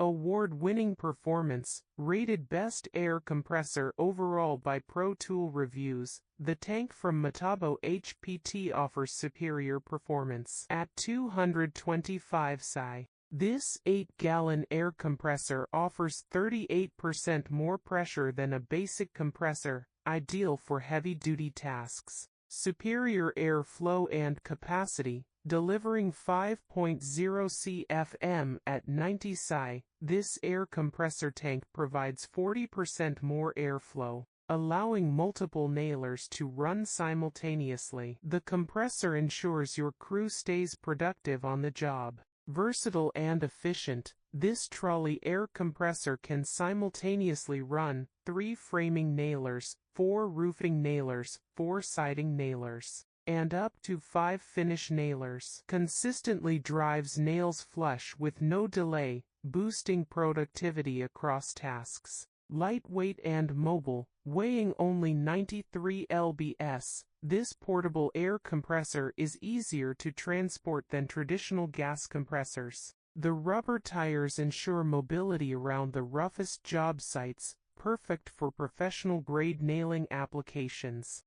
Award-winning performance, rated Best Air Compressor Overall by Pro Tool Reviews, the tank from Metabo HPT offers superior performance. At 225 psi, this 8-gallon air compressor offers 38% more pressure than a basic compressor, ideal for heavy-duty tasks. Superior air flow and capacity, delivering 5.0 CFM at 90 psi, this air compressor tank provides 40% more airflow, allowing multiple nailers to run simultaneously. The compressor ensures your crew stays productive on the job. Versatile and efficient, this trolley air compressor can simultaneously run 3 framing nailers, 4 roofing nailers, 4 siding nailers, and up to 5 finish nailers. Consistently drives nails flush with no delay, boosting productivity across tasks. Lightweight and mobile, weighing only 93 lbs, this portable air compressor is easier to transport than traditional gas compressors. The rubber tires ensure mobility around the roughest job sites, perfect for professional-grade nailing applications.